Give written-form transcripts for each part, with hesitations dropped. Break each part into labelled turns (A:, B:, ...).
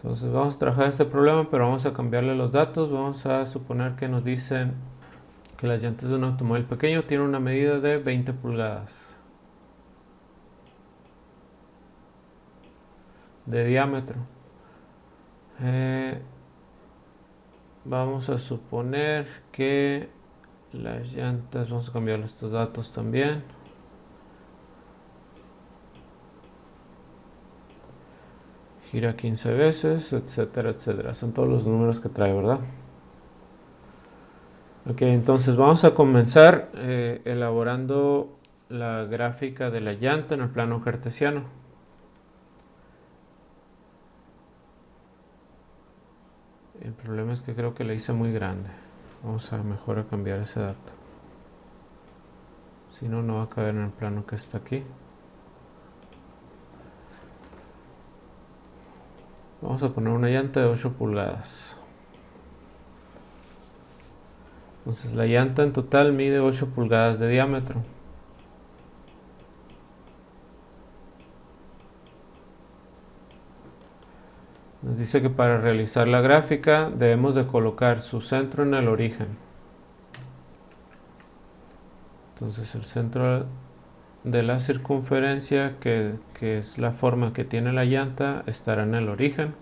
A: Entonces vamos a trabajar este problema, pero vamos a cambiarle los datos. Vamos a suponer que nos dicen que las llantas de un automóvil pequeño tienen una medida de 20 pulgadas de diámetro. Vamos a suponer que las llantas, vamos a cambiar estos datos también. Gira 15 veces, etcétera, etcétera. Son todos los números que trae, ¿verdad? Ok, entonces vamos a comenzar elaborando la gráfica de la llanta en el plano cartesiano. El problema es que creo que la hice muy grande. Vamos a mejor a cambiar ese dato. Si no, no va a caber en el plano que está aquí. Vamos a poner una llanta de 8 pulgadas. Entonces la llanta en total mide 8 pulgadas de diámetro. Nos dice que para realizar la gráfica debemos de colocar su centro en el origen. Entonces el centro de la circunferencia, que es la forma que tiene la llanta, estará en el origen.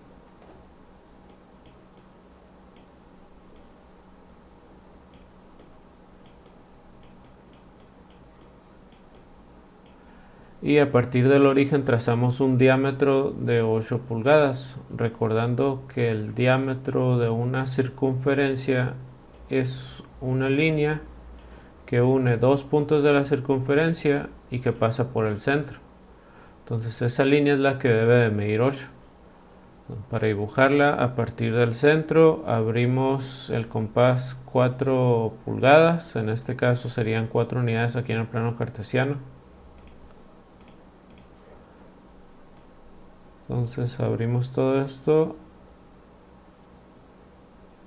A: Y a partir del origen trazamos un diámetro de 8 pulgadas, recordando que el diámetro de una circunferencia es una línea que une dos puntos de la circunferencia y que pasa por el centro. Entonces esa línea es la que debe de medir 8. Para dibujarla a partir del centro abrimos el compás 4 pulgadas, en este caso serían 4 unidades aquí en el plano cartesiano. Entonces abrimos todo esto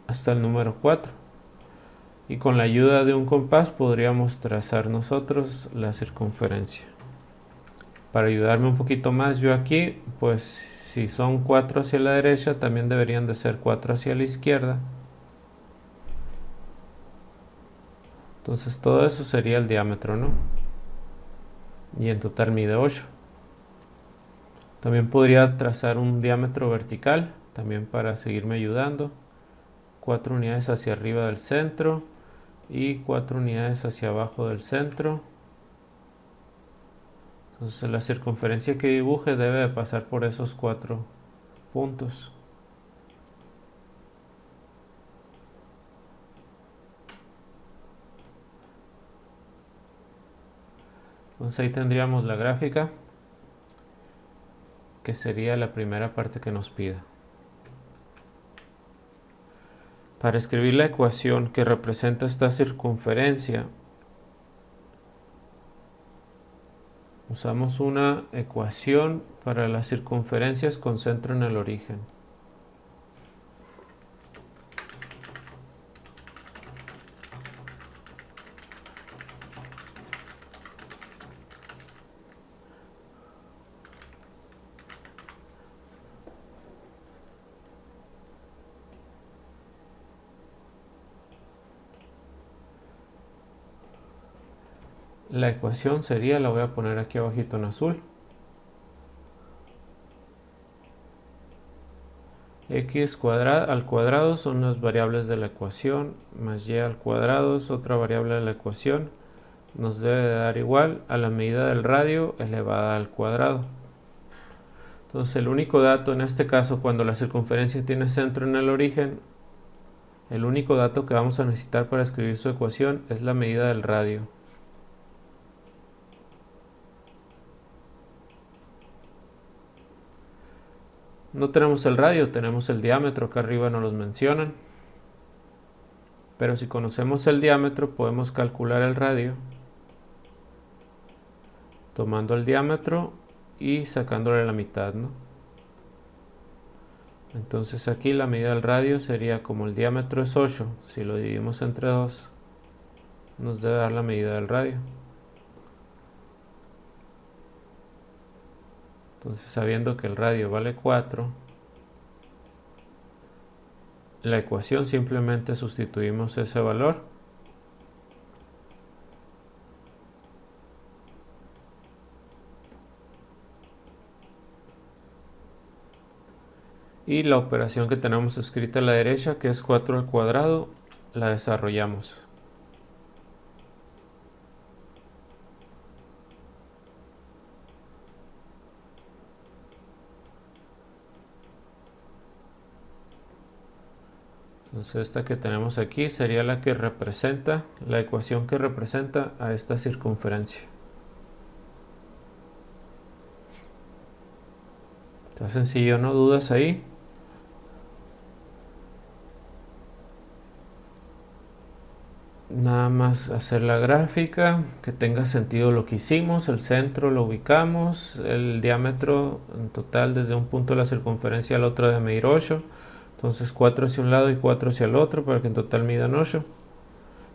A: hasta el número 4. Y con la ayuda de un compás podríamos trazar nosotros la circunferencia. Para ayudarme un poquito más yo aquí, pues si son 4 hacia la derecha, también deberían de ser 4 hacia la izquierda. Entonces todo eso sería el diámetro, ¿no? Y en total mide 8. También podría trazar un diámetro vertical, también para seguirme ayudando. 4 unidades hacia arriba del centro y 4 unidades hacia abajo del centro. Entonces la circunferencia que dibuje debe de pasar por esos 4 puntos. Entonces ahí tendríamos la gráfica, que sería la primera parte que nos pide. Para escribir la ecuación que representa esta circunferencia, usamos una ecuación para las circunferencias con centro en el origen. La ecuación sería, la voy a poner aquí abajito en azul. X al cuadrado son las variables de la ecuación, más y al cuadrado es otra variable de la ecuación. Nos debe de dar igual a la medida del radio elevada al cuadrado. Entonces el único dato en este caso, cuando la circunferencia tiene centro en el origen, el único dato que vamos a necesitar para escribir su ecuación es la medida del radio. No tenemos el radio, tenemos el diámetro, acá arriba nos los mencionan. Pero si conocemos el diámetro, podemos calcular el radio tomando el diámetro y sacándole la mitad, ¿no? Entonces aquí la medida del radio sería, como el diámetro es 8, si lo dividimos entre 2, nos debe dar la medida del radio. Entonces, sabiendo que el radio vale 4, la ecuación, simplemente sustituimos ese valor. Y la operación que tenemos escrita a la derecha, que es 4 al cuadrado, la desarrollamos. Entonces esta que tenemos aquí sería la que representa, la ecuación que representa a esta circunferencia. Está sencillo, ¿no? ¿Dudas ahí? Nada más hacer la gráfica, que tenga sentido lo que hicimos, el centro lo ubicamos, el diámetro en total desde un punto de la circunferencia al otro de medir 8. Entonces 4 hacia un lado y 4 hacia el otro para que en total midan 8.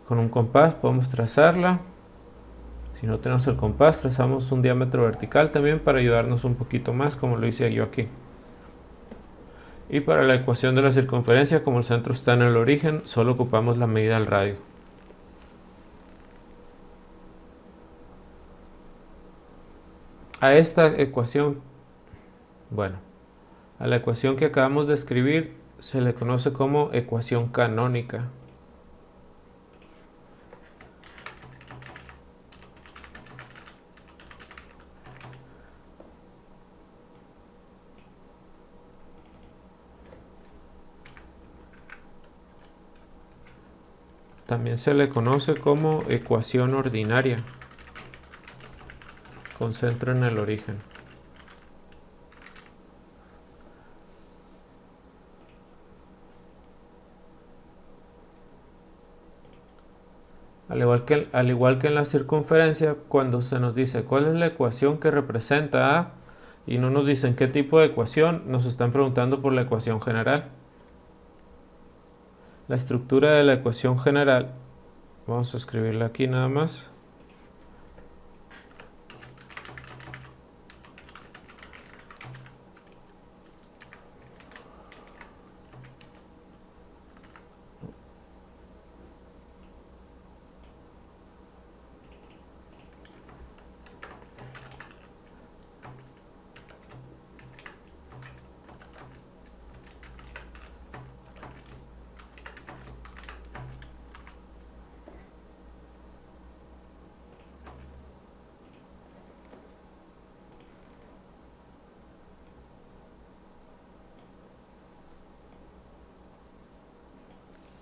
A: Con un compás podemos trazarla. Si no tenemos el compás, trazamos un diámetro vertical también para ayudarnos un poquito más, como lo hice yo aquí. Y para la ecuación de la circunferencia, como el centro está en el origen, solo ocupamos la medida del radio. A esta ecuación, a la ecuación que acabamos de escribir se le conoce como ecuación canónica. También se le conoce como ecuación ordinaria, con centro en el origen. Al igual que en la circunferencia, cuando se nos dice cuál es la ecuación que representa A y no nos dicen qué tipo de ecuación, nos están preguntando por la ecuación general. La estructura de la ecuación general, vamos a escribirla aquí nada más.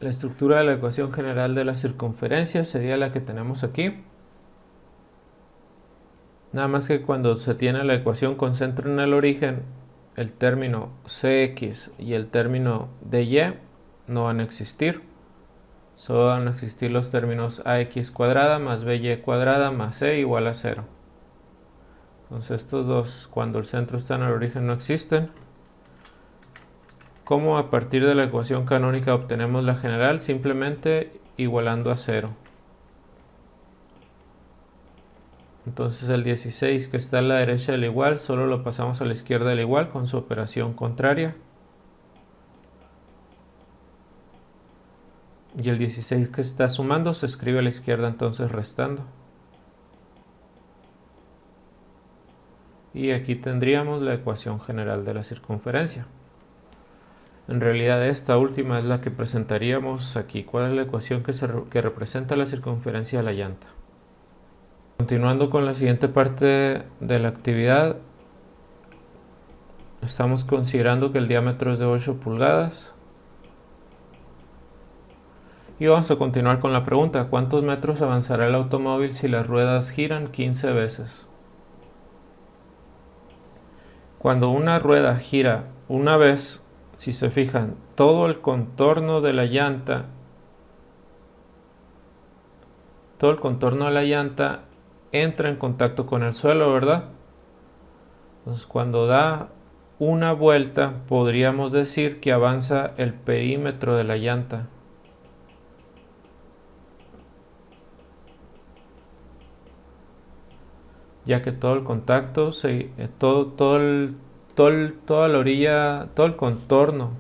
A: La estructura de la ecuación general de la circunferencia sería la que tenemos aquí. Nada más que cuando se tiene la ecuación con centro en el origen, el término cx y el término dy no van a existir. Solo van a existir los términos ax cuadrada más by cuadrada más c igual a 0. Entonces estos dos, cuando el centro está en el origen, no existen. ¿Cómo a partir de la ecuación canónica obtenemos la general? Simplemente igualando a 0. Entonces el 16 que está a la derecha del igual, solo lo pasamos a la izquierda del igual con su operación contraria. Y el 16 que está sumando se escribe a la izquierda, entonces restando. Y aquí tendríamos la ecuación general de la circunferencia. En realidad esta última es la que presentaríamos aquí. ¿Cuál es la ecuación que representa la circunferencia de la llanta? Continuando con la siguiente parte de la actividad, estamos considerando que el diámetro es de 8 pulgadas. Y vamos a continuar con la pregunta: ¿cuántos metros avanzará el automóvil si las ruedas giran 15 veces? Cuando una rueda gira una vez, si se fijan, todo el contorno de la llanta, entra en contacto con el suelo, ¿verdad? Entonces, cuando da una vuelta, podríamos decir que avanza el perímetro de la llanta. Ya que todo el contacto, toda la orilla, todo el contorno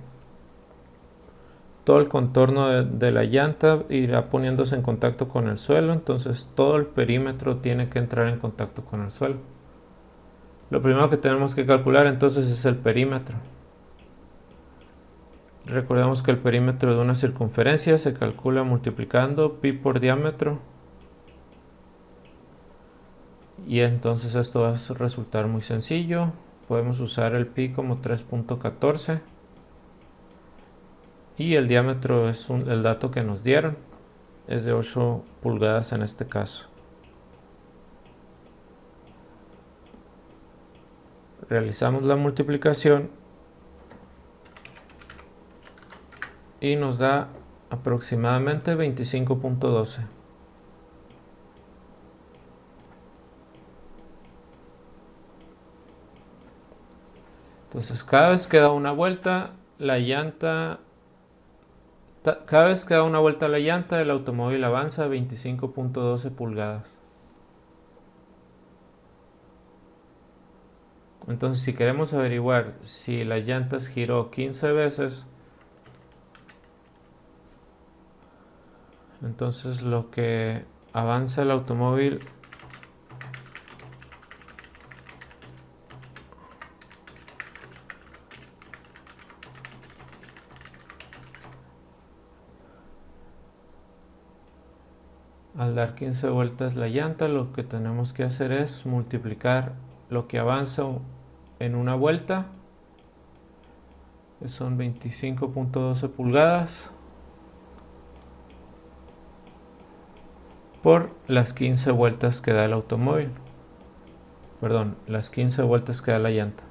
A: todo el contorno de la llanta irá poniéndose en contacto con el suelo, entonces todo el perímetro tiene que entrar en contacto con el suelo. Lo primero que tenemos que calcular entonces es el perímetro. Recordemos que el perímetro de una circunferencia se calcula multiplicando pi por diámetro, y entonces esto va a resultar muy sencillo. Podemos usar el pi como 3.14 y el diámetro es el dato que nos dieron, es de 8 pulgadas en este caso. Realizamos la multiplicación y nos da aproximadamente 25.12. Entonces cada vez que da una vuelta la llanta, el automóvil avanza 25.12 pulgadas. Entonces si queremos averiguar si las llantas giró 15 veces, entonces lo que avanza el automóvil al dar 15 vueltas la llanta, lo que tenemos que hacer es multiplicar lo que avanza en una vuelta, que son 25.12 pulgadas, por las 15 vueltas que da el automóvil. Perdón, las 15 vueltas que da la llanta.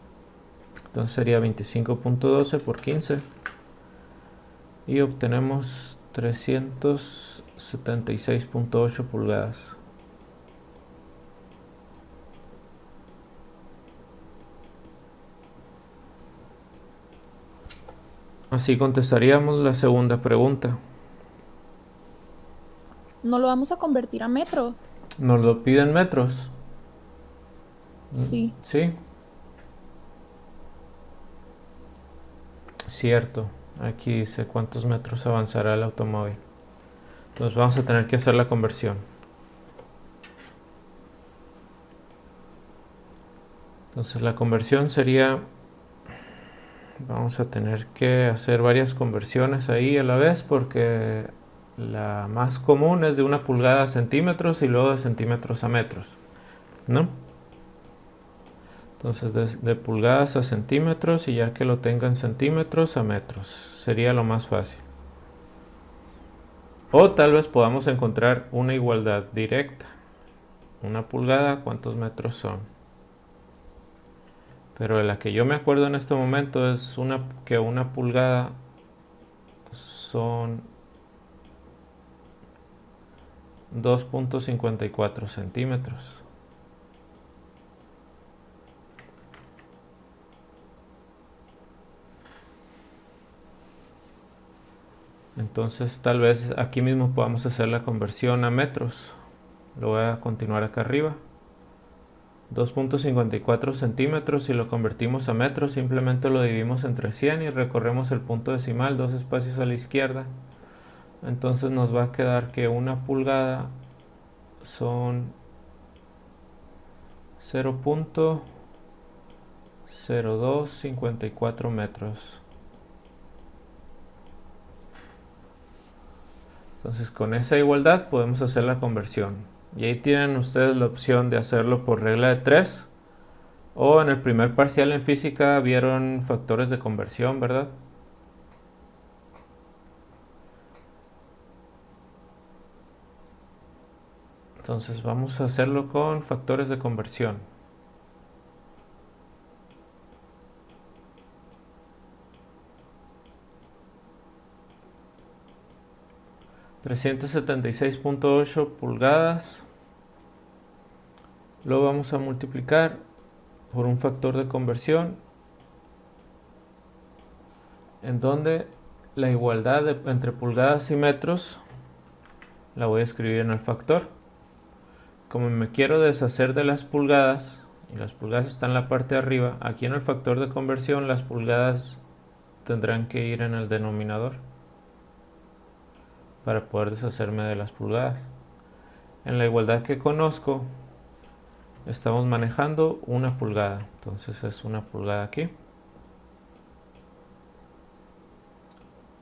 A: Entonces sería 25.12 por 15 y obtenemos 376.8 pulgadas. Así contestaríamos la segunda pregunta.
B: ¿No lo vamos a convertir a metros?
A: Nos lo piden metros.
B: Sí.
A: Sí. Cierto. Aquí dice cuántos metros avanzará el automóvil. Entonces vamos a tener que hacer la conversión. Entonces la conversión sería... Vamos a tener que hacer varias conversiones ahí a la vez porque la más común es de 1 pulgada a centímetros y luego de centímetros a metros, ¿no? Entonces de pulgadas a centímetros y ya que lo tengan centímetros a metros, sería lo más fácil. O tal vez podamos encontrar una igualdad directa. 1 pulgada, ¿cuántos metros son? Pero de la que yo me acuerdo en este momento es que 1 pulgada son 2.54 centímetros. Entonces tal vez aquí mismo podamos hacer la conversión a metros. Lo voy a continuar acá arriba. 2.54 centímetros, si lo convertimos a metros simplemente lo dividimos entre 100 y recorremos el punto decimal 2 espacios a la izquierda. Entonces nos va a quedar que 1 pulgada son 0.0254 metros. Entonces con esa igualdad podemos hacer la conversión. Y ahí tienen ustedes la opción de hacerlo por regla de 3. O en el primer parcial en física vieron factores de conversión, ¿verdad? Entonces vamos a hacerlo con factores de conversión. $376.8 pulgadas. Lo vamos a multiplicar por un factor de conversión en donde la igualdad entre pulgadas y metros la voy a escribir en el factor. Como me quiero deshacer de las pulgadas y las pulgadas están en la parte de arriba, aquí en el factor de conversión las pulgadas tendrán que ir en el denominador. para poder deshacerme de las pulgadas. En la igualdad que conozco, estamos manejando 1 pulgada, entonces es 1 pulgada aquí.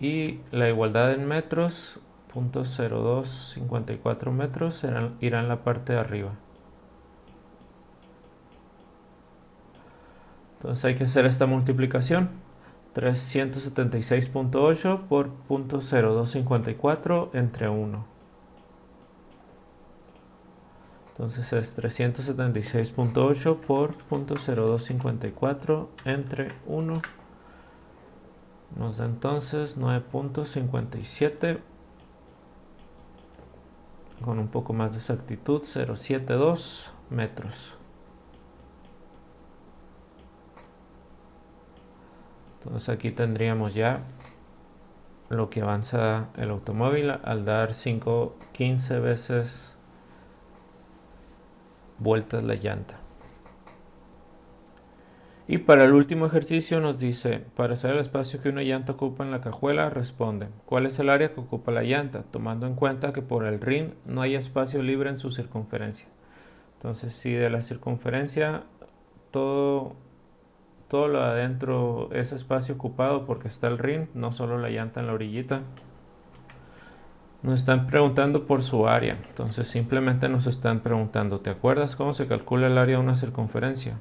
A: Y la igualdad en metros, 0.0254 metros, irá en la parte de arriba. Entonces hay que hacer esta multiplicación. 376.8 por 0.0254 entre 1. Entonces es 376.8 por 0.0254 entre 1. Nos da entonces 9.57. Con un poco más de exactitud, 0.72 metros. Entonces aquí tendríamos ya lo que avanza el automóvil al dar 15 veces vueltas la llanta. Y para el último ejercicio nos dice, para saber el espacio que una llanta ocupa en la cajuela, responde, ¿cuál es el área que ocupa la llanta? Tomando en cuenta que por el rin no hay espacio libre en su circunferencia. Entonces, si de la circunferencia todo lo de adentro es espacio ocupado porque está el rin, no solo la llanta en la orillita. Nos están preguntando por su área, entonces simplemente nos están preguntando, ¿te acuerdas cómo se calcula el área de una circunferencia?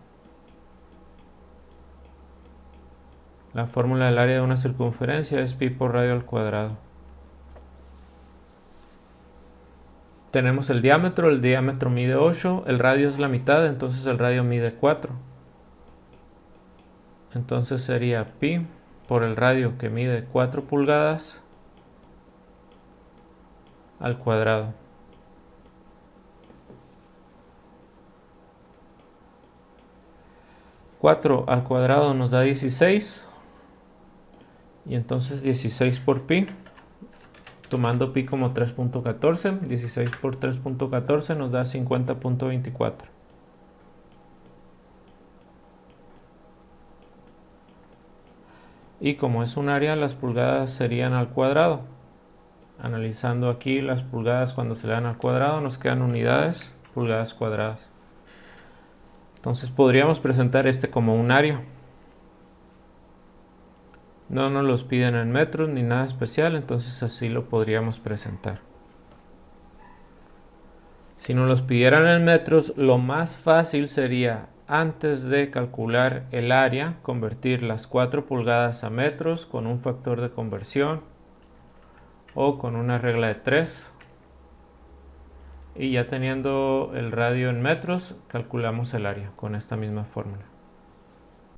A: La fórmula del área de una circunferencia es pi por radio al cuadrado. Tenemos el diámetro mide 8, el radio es la mitad, entonces el radio mide 4. Entonces sería pi por el radio que mide 4 pulgadas al cuadrado. $4 al cuadrado nos da 16. Y entonces 16 por pi, tomando pi como 3.14, 16 por 3.14 nos da 50.24. Y como es un área, las pulgadas serían al cuadrado. Analizando aquí las pulgadas cuando se le dan al cuadrado, nos quedan unidades, pulgadas cuadradas. Entonces podríamos presentar este como un área. No nos los piden en metros ni nada especial, entonces así lo podríamos presentar. Si nos los pidieran en metros, lo más fácil sería, antes de calcular el área, convertir las 4 pulgadas a metros con un factor de conversión o con una regla de 3. Y ya teniendo el radio en metros, calculamos el área con esta misma fórmula.